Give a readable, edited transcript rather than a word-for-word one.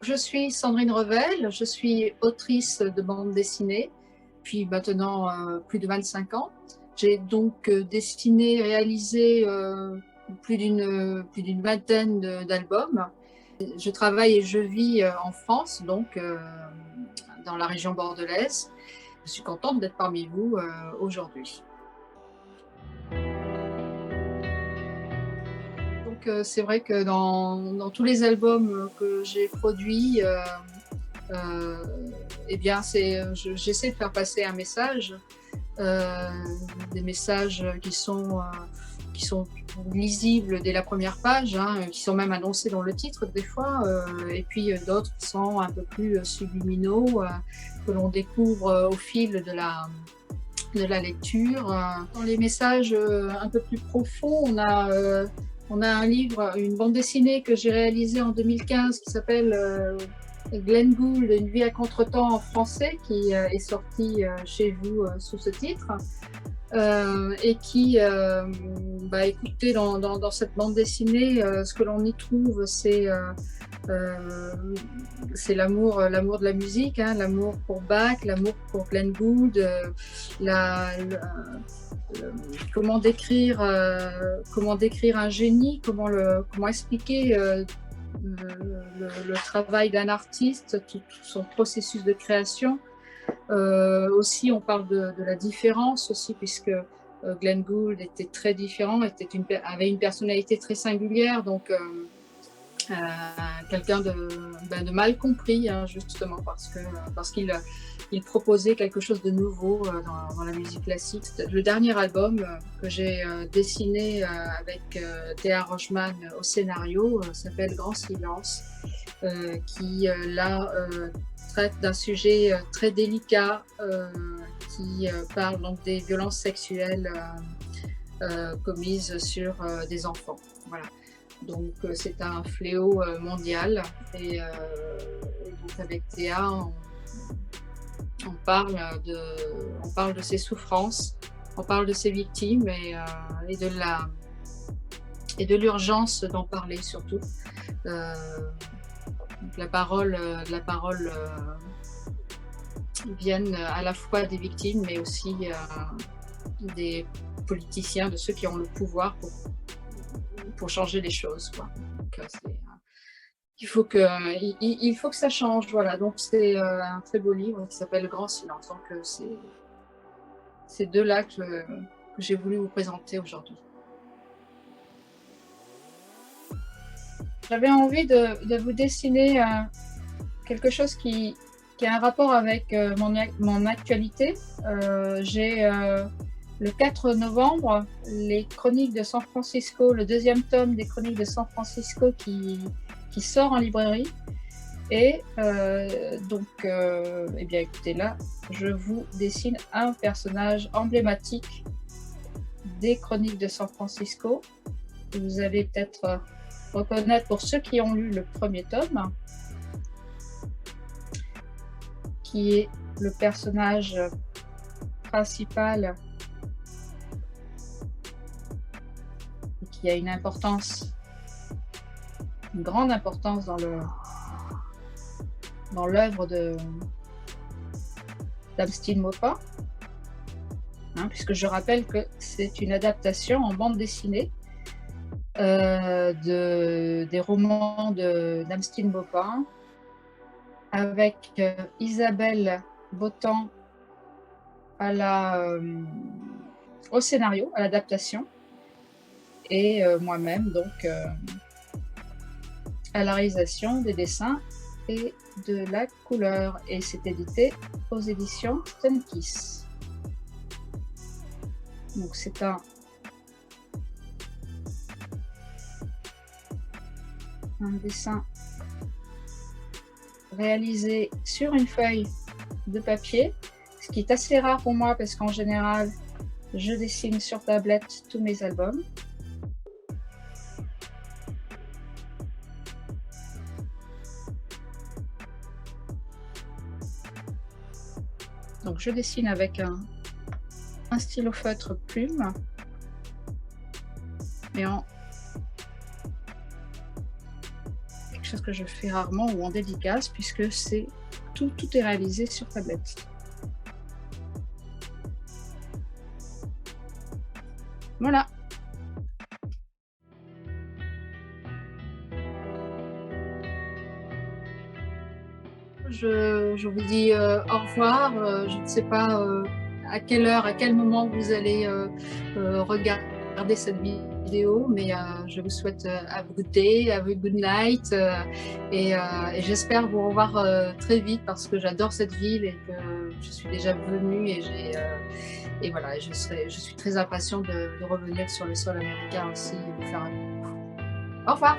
Je suis Sandrine Revel, je suis autrice de bande dessinée depuis maintenant plus de 25 ans. J'ai donc dessiné, réalisé plus d'une vingtaine d'albums. Je travaille et je vis en France, donc dans la région bordelaise. Je suis contente d'être parmi vous aujourd'hui. Donc c'est vrai que dans tous les albums que j'ai produits, euh, eh bien j'essaie de faire passer un message, euh, des messages qui sont lisibles dès la première page, hein, qui sont même annoncés dans le titre des fois, et puis d'autres qui sont un peu plus subliminaux, que l'on découvre au fil de la lecture. Dans les messages un peu plus profonds, on a un livre, une bande dessinée que j'ai réalisée en 2015 qui s'appelle Glenn Gould, Une vie à contretemps en français, qui est sortie chez vous sous ce titre. Et qui, écoutez, dans cette bande dessinée, ce que l'on y trouve, c'est l'amour de la musique, hein, l'amour pour Bach, l'amour pour Glenn Gould, comment décrire un génie, comment expliquer le travail d'un artiste, tout son processus de création. Aussi, on parle de la différence aussi, puisque Glenn Gould était très différent, avait une personnalité très singulière, donc quelqu'un de mal compris, hein, justement parce qu'il proposait quelque chose de nouveau dans la musique classique. Le dernier album que j'ai dessiné avec Théa Rochman au scénario s'appelle Grand Silence, qui là traite d'un sujet très délicat, qui parle donc des violences sexuelles commises sur des enfants. Voilà. Donc c'est un fléau mondial, et donc avec Théa, on parle de ses souffrances, on parle de ses victimes, et de l'urgence d'en parler surtout. Donc la parole viennent à la fois des victimes, mais aussi des politiciens, de ceux qui ont le pouvoir pour changer les choses, quoi. Donc, il faut que ça change, voilà. Donc c'est un très beau livre qui s'appelle Le Grand Silence. Donc c'est deux là que j'ai voulu vous présenter aujourd'hui. J'avais envie de vous dessiner quelque chose qui a un rapport avec mon actualité. J'ai le 4 novembre, les Chroniques de San Francisco, le deuxième tome des Chroniques de San Francisco qui sort en librairie. Et donc, eh bien, écoutez, là, je vous dessine un personnage emblématique des Chroniques de San Francisco. Vous allez peut-être reconnaître, pour ceux qui ont lu le premier tome, qui est le personnage principal, qui a une grande importance dans l'œuvre d'Amstein Maupin, hein, puisque je rappelle que c'est une adaptation en bande dessinée des romans d'Amstein Maupin, avec Isabelle Botan au scénario, à l'adaptation, et moi-même donc à la réalisation des dessins et de la couleur, et c'est édité aux éditions Tenkiss. Donc c'est un dessin réalisé sur une feuille de papier, ce qui est assez rare pour moi parce qu'en général je dessine sur tablette tous mes albums. Donc je dessine avec un stylo feutre plume, et en quelque chose que je fais rarement ou en dédicace puisque tout est réalisé sur tablette. Voilà. Je vous dis au revoir. Je ne sais pas à quelle heure, à quel moment vous allez regarder cette vidéo, mais je vous souhaite have a good day, have a good night, et j'espère vous revoir très vite parce que j'adore cette ville et que je suis déjà venue et voilà, je suis très impatiente de revenir sur le sol américain aussi et de faire un... Au revoir.